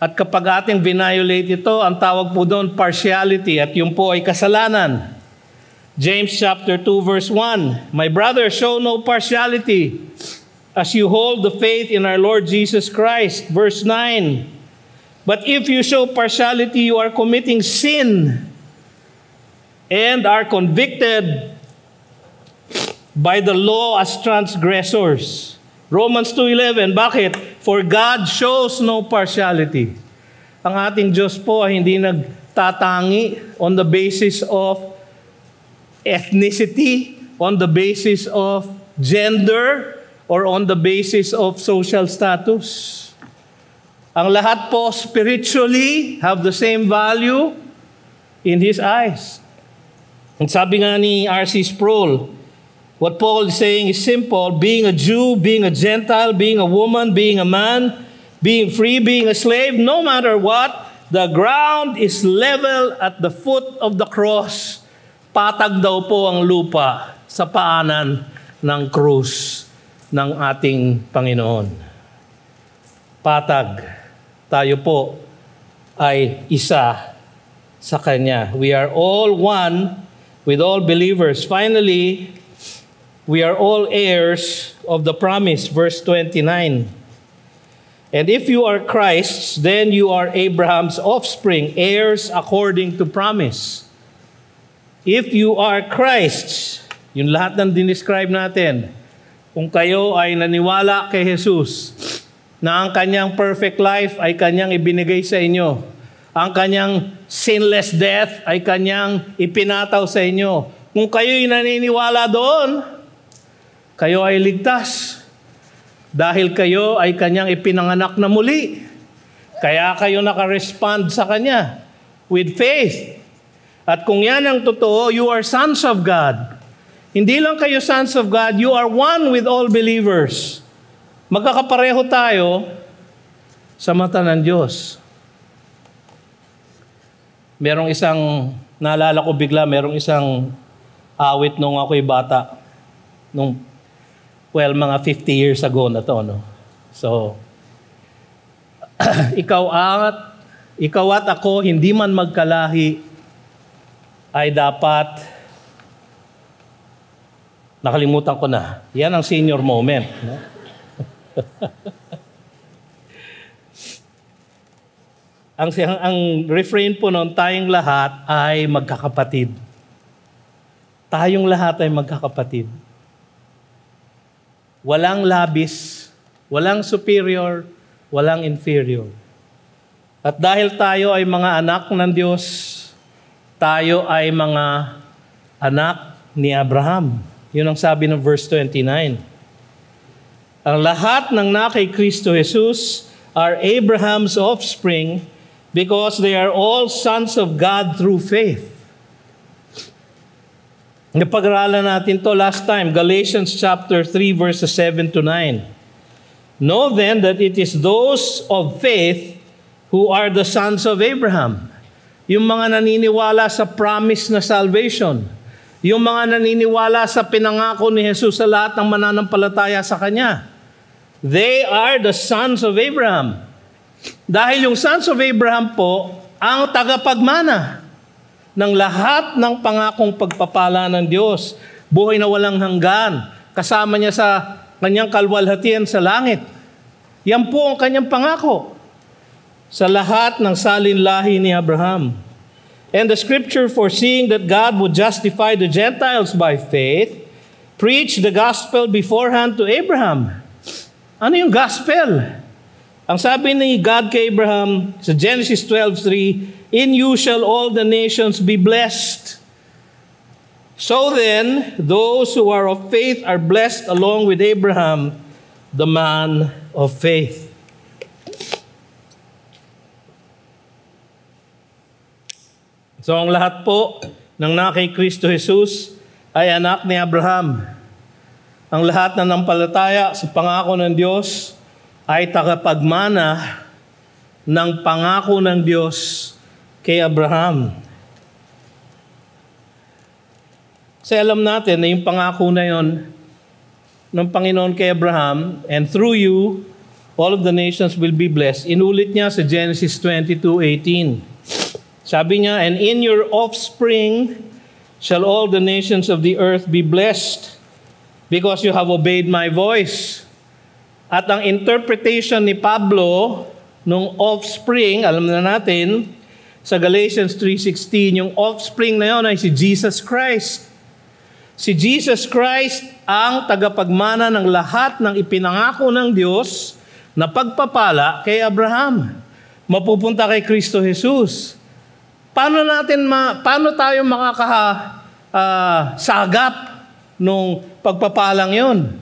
At kapag ating violate ito, ang tawag po doon partiality, at yun po ay kasalanan. James chapter 2 verse 1, My brother, show no partiality as you hold the faith in our Lord Jesus Christ. Verse 9, But if you show partiality, you are committing sin and are convicted by the law as transgressors. Romans 2:11, bakit? For God shows no partiality. Ang ating Diyos po ay hindi nagtatangi on the basis of ethnicity, on the basis of gender, or on the basis of social status. Ang lahat po spiritually have the same value in His eyes. Ang sabi nga ni R.C. Sproul, what Paul is saying is simple: being a Jew, being a Gentile, being a woman, being a man, being free, being a slave, no matter what, the ground is level at the foot of the cross. Patag daw po ang lupa sa paanan ng krus ng ating Panginoon. Patag. Tayo po ay isa sa Kanya. We are all one with all believers. Finally, we are all heirs of the promise, verse 29. And if you are Christ's, then you are Abraham's offspring, heirs according to promise. If you are Christ's, yung lahat ng dinescribe natin, kung kayo ay naniwala kay Jesus, na ang kanyang perfect life ay kanyang ibinigay sa inyo, ang kanyang sinless death ay kanyang ipinataw sa inyo, kung kayo'y naniniwala doon, kayo ay ligtas. Dahil kayo ay kanyang ipinanganak na muli. Kaya kayo nakarespond sa kanya with faith. At kung yan ang totoo, you are sons of God. Hindi lang kayo sons of God, you are one with all believers. Magkakapareho tayo sa mata ng Diyos. Merong isang, naalala ko bigla, merong isang awit nung ako'y bata. Mga 50 years ago na to, no? So, ikaw at ako, hindi man magkalahi, ay dapat, nakalimutan ko na, yan ang senior moment, no? Ang refrain po noon, tayong lahat ay magkakapatid. Tayong lahat ay magkakapatid. Walang labis, walang superior, walang inferior. At dahil tayo ay mga anak ng Diyos, tayo ay mga anak ni Abraham. Yun ang sabi ng verse 29. Ang lahat ng na kay Kristo Jesus are Abraham's offspring because they are all sons of God through faith. Napag-aralan natin to last time, Galatians chapter 3 verses 7 to 9. Know then that it is those of faith who are the sons of Abraham. Yung mga naniniwala sa promise na salvation. Yung mga naniniwala sa pinangako ni Jesus sa lahat ng mananampalataya sa Kanya. They are the sons of Abraham. Dahil yung sons of Abraham po, ang tagapagmana ng lahat ng pangakong pagpapala ng Diyos. Buhay na walang hanggan. Kasama niya sa kanyang kalwalhatian sa langit. Yan po ang kanyang pangako sa lahat ng salinlahi ni Abraham. And the scripture, foreseeing that God would justify the Gentiles by faith, preached the gospel beforehand to Abraham. Ano yung gospel? Ang sabi ni God kay Abraham sa Genesis 12:3, in you shall all the nations be blessed. So then, those who are of faith are blessed along with Abraham, the man of faith. So ang lahat po ng nakay Kristo Jesus ay anak ni Abraham. Ang lahat na nampalataya sa pangako ng Diyos ay tagapagmana ng pangako ng Diyos kay Abraham. Kasi alam natin na yung pangako na yon ng Panginoon kay Abraham, and through you, all of the nations will be blessed. Inulit niya sa Genesis 22:18. Sabi niya, and in your offspring shall all the nations of the earth be blessed because you have obeyed my voice. At ang interpretation ni Pablo nung offspring, alam na natin, sa Galatians 3:16, yung offspring na yun ay si Jesus Christ. Si Jesus Christ ang tagapagmana ng lahat ng ipinangako ng Diyos na pagpapala kay Abraham. Mapupunta kay Kristo Jesus. Paano tayo makakasagap nung pagpapalang yon?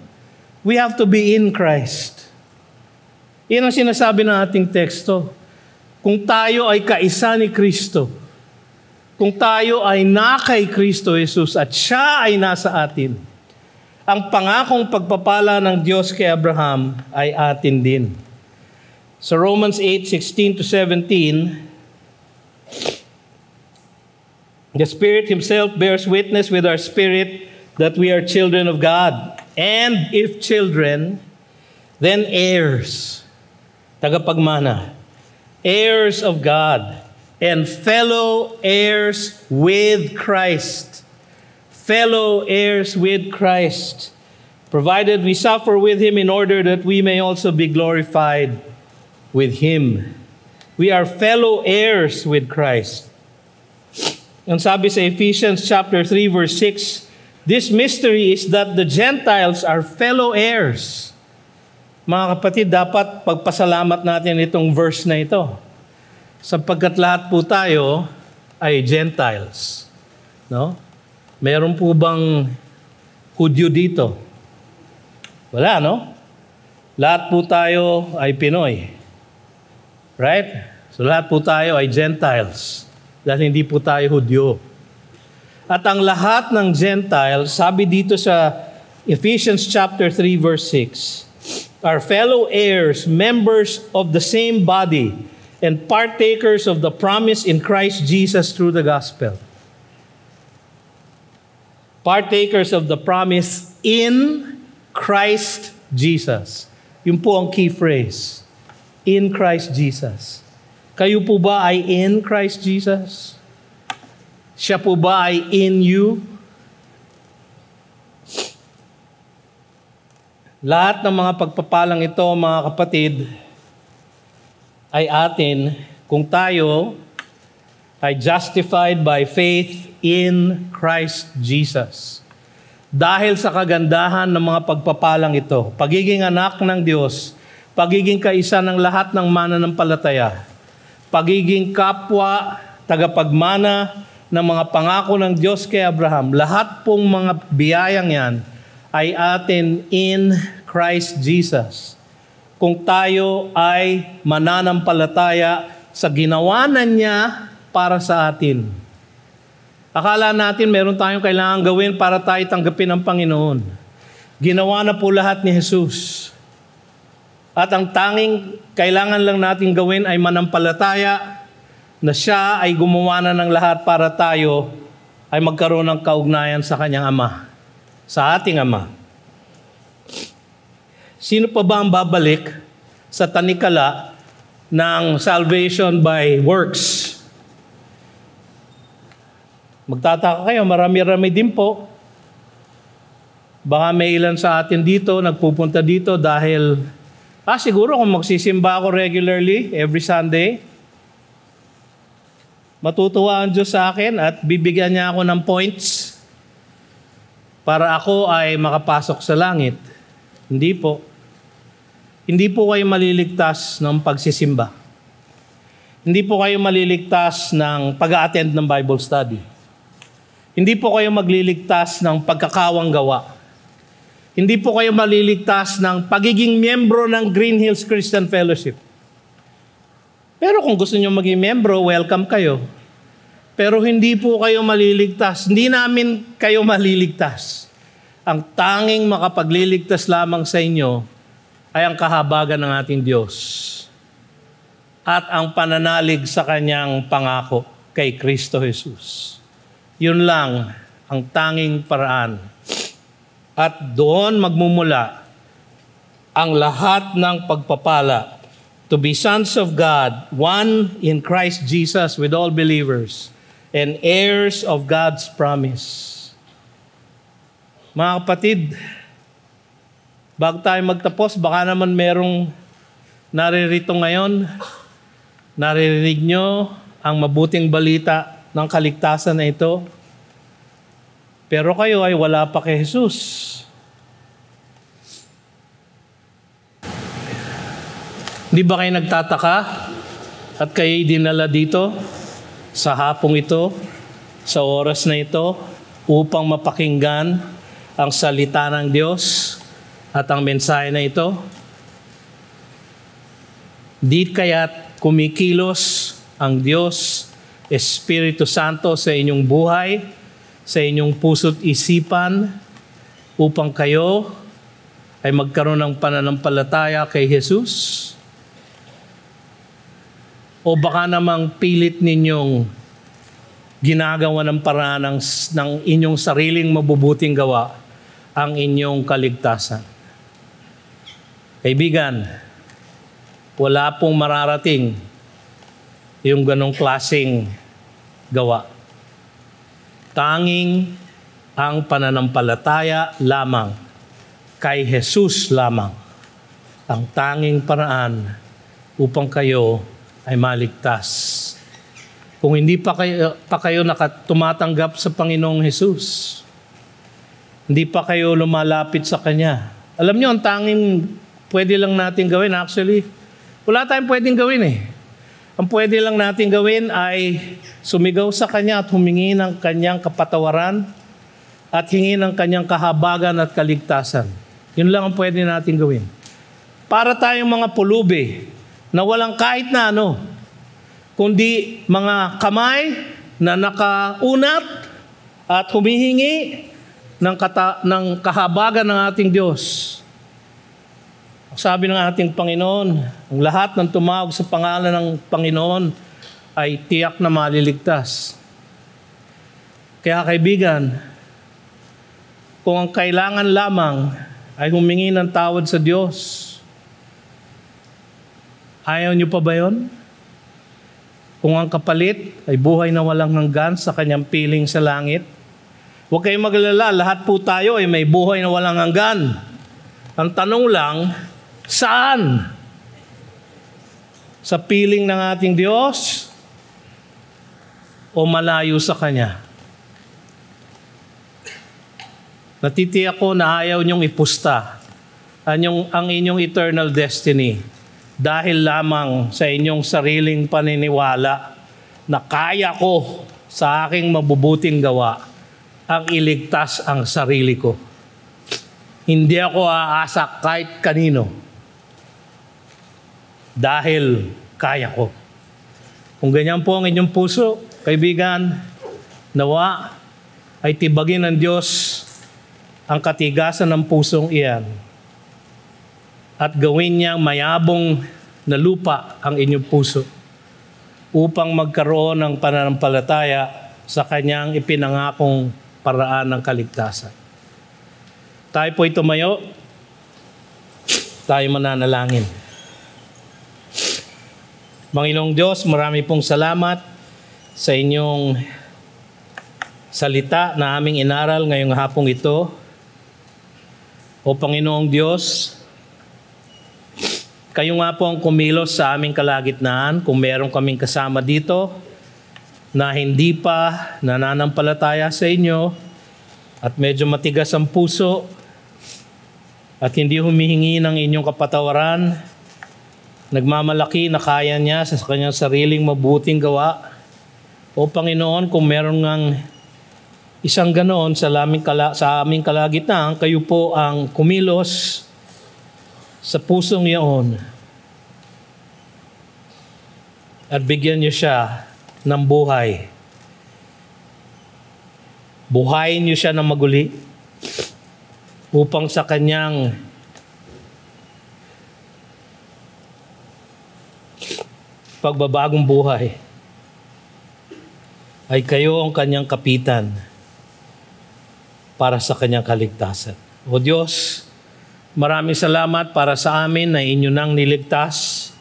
We have to be in Christ. Yan ang sinasabi ng ating teksto. Kung tayo ay kaisa ni Kristo, kung tayo ay na kay Kristo Jesus at siya ay nasa atin, ang pangakong pagpapala ng Diyos kay Abraham ay atin din. Sa Romans 8:16 to 17, the Spirit Himself bears witness with our spirit that we are children of God. And if children, then heirs, tagapagmana, heirs of God, and fellow heirs with Christ. Fellow heirs with Christ, provided we suffer with Him in order that we may also be glorified with Him. We are fellow heirs with Christ. Ang sabi sa Ephesians chapter 3 verse 6, this mystery is that the Gentiles are fellow heirs. Mga kapatid, dapat pagpasalamat natin itong verse na ito. Sapagkat lahat po tayo ay Gentiles. No? Meron po bang Hudyo dito? Wala, no? Lahat po tayo ay Pinoy. Right? So lahat po tayo ay Gentiles. Dahil hindi po tayo Hudyo. At ang lahat ng Gentiles, sabi dito sa Ephesians chapter 3 verse 6, are fellow heirs, members of the same body, and partakers of the promise in Christ Jesus through the gospel. Partakers of the promise in Christ Jesus. Yun po ang key phrase. In Christ Jesus. Kayo po ba ay in Christ Jesus? Siya po ba ay in you? Lahat ng mga pagpapalang ito, mga kapatid, ay atin kung tayo ay justified by faith in Christ Jesus. Dahil sa kagandahan ng mga pagpapalang ito, pagiging anak ng Diyos, pagiging kaisa ng lahat ng mananampalataya, pagiging kapwa, tagapagmana ng mga pangako ng Diyos kay Abraham, lahat pong mga biyayang yan ay atin in Christ Jesus. Kung tayo ay mananampalataya sa ginawa na niya para sa atin. Akala natin meron tayong kailangan gawin para tayo tanggapin ng Panginoon. Ginawa na po lahat ni Jesus. At ang tanging kailangan lang natin gawin ay manampalataya na siya ay gumawa na ng lahat para tayo ay magkaroon ng kaugnayan sa kanyang Ama, sa ating Ama. Sino pa ba ang babalik sa tanikala ng salvation by works? Magtataka kayo, marami-rami din po. Baka may ilan sa atin dito, nagpupunta dito dahil, siguro kung magsisimba ako regularly, every Sunday, matutuwa ang Diyos sa akin at bibigyan niya ako ng points para ako ay makapasok sa langit. Hindi po. Hindi po kayo maliligtas ng pagsisimba. Hindi po kayo maliligtas ng pag-attend ng Bible study. Hindi po kayo magliligtas ng pagkakawang gawa. Hindi po kayo maliligtas ng pagiging miyembro ng Green Hills Christian Fellowship. Pero kung gusto nyo maging miyembro, welcome kayo. Pero hindi po kayo maliligtas. Hindi namin kayo maliligtas. Ang tanging makapagliligtas lamang sa inyo ay ang kahabagan ng ating Diyos at ang pananalig sa Kanyang pangako kay Kristo Jesus. Yun lang ang tanging paraan. At doon magmumula ang lahat ng pagpapala to be sons of God, one in Christ Jesus with all believers, and heirs of God's promise. Mga kapatid, bago tayo magtapos, baka naman merong naririto ngayon, naririnig nyo ang mabuting balita ng kaligtasan na ito, pero kayo ay wala pa kay Jesus. Di ba kayo nagtataka at kayo'y dinala dito sa hapong ito, sa oras na ito, upang mapakinggan ang salita ng Diyos at ang mensahe na ito? Di kaya't kumikilos ang Diyos, Espiritu Santo sa inyong buhay, sa inyong puso't isipan, upang kayo ay magkaroon ng pananampalataya kay Jesus? O baka namang pilit ninyong ginagawa ng paraan ng inyong sariling mabubuting gawa ang inyong kaligtasan? Kaibigan, wala pong mararating yung ganong klaseng gawa. Tanging ang pananampalataya lamang kay Jesus lamang ang tanging paraan upang kayo ay maligtas. Kung hindi pa kayo tumatanggap sa Panginoong Jesus, hindi pa kayo lumalapit sa Kanya, alam niyo, ang tanging pwede lang natin gawin, actually, wala tayong pwedeng gawin eh. Ang pwede lang natin gawin ay sumigaw sa Kanya at humingi ng Kanyang kapatawaran at hingi ng Kanyang kahabagan at kaligtasan. Yun lang ang pwede natin gawin. Para tayong mga pulubi na walang kahit na ano, kundi mga kamay na nakaunat at humihingi ng kahabagan ng ating Diyos. Sabi ng ating Panginoon, ang lahat ng tumawag sa pangalan ng Panginoon ay tiyak na maliligtas. Kaya kaibigan, kung ang kailangan lamang ay humingi ng tawad sa Diyos, ayaw niyo pa ba yun? Kung ang kapalit ay buhay na walang hanggan sa Kanyang piling sa langit, huwag kayong maglala, lahat po tayo ay may buhay na walang hanggan. Ang tanong lang, saan? Sa piling ng ating Diyos o malayo sa Kanya? Natitiyak ko na ayaw niyong ipusta ang inyong eternal destiny dahil lamang sa inyong sariling paniniwala na kaya ko sa aking mabubuting gawa ang iligtas ang sarili ko. Hindi ako aasa kahit kanino dahil kaya ko. Kung ganyan po ang inyong puso, kaibigan, nawa ay tibagin ng Diyos ang katigasan ng pusong iyan at gawin niyang mayabong na lupa ang inyong puso upang magkaroon ng pananampalataya sa kanyang ipinangakong paraan ng kaligtasan. Tayo po'y tumayo, tayo mananalangin. Panginoong Diyos, marami pong salamat sa inyong salita na aming inaral ngayong hapong ito. O Panginoong Diyos, kayo nga po ang kumilos sa aming kalagitnaan kung meron kaming kasama dito na hindi pa nananampalataya sa inyo at medyo matigas ang puso at hindi humihingi ng inyong kapatawaran, nagmamalaki na kaya niya sa kanyang sariling mabuting gawa. O Panginoon, kung meron ngang isang ganoon sa aming kalagitnaan, kayo po ang kumilos sa pusong iyon at bigyan niyo siya ng buhay. Buhayin niyo siya ng maguli upang sa kanyang pagbabagong buhay ay kayo ang kanyang kapitan para sa kanyang kaligtasan. O Diyos, maraming salamat para sa amin na inyo nang niligtas.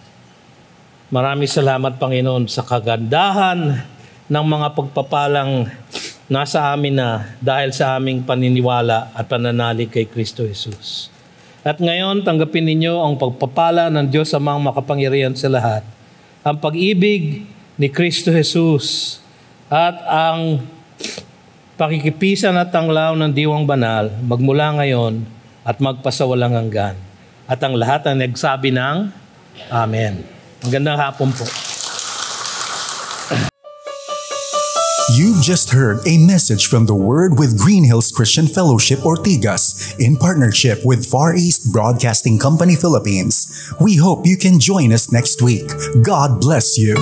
Maraming salamat, Panginoon, sa kagandahan ng mga pagpapalang nasa amin na dahil sa aming paniniwala at pananalig kay Kristo Jesus. At ngayon, tanggapin ninyo ang pagpapala ng Diyos amang makapangyarihan sa lahat, ang pag-ibig ni Kristo Jesus at ang pakikipisan at tanglaw ng diwang banal magmula ngayon at magpasawalang hanggan. At ang lahat ang nagsabi ng Amen. Magandang hapon po. You've just heard a message from the Word with Green Hills Christian Fellowship Ortigas in partnership with Far East Broadcasting Company Philippines. We hope you can join us next week. God bless you.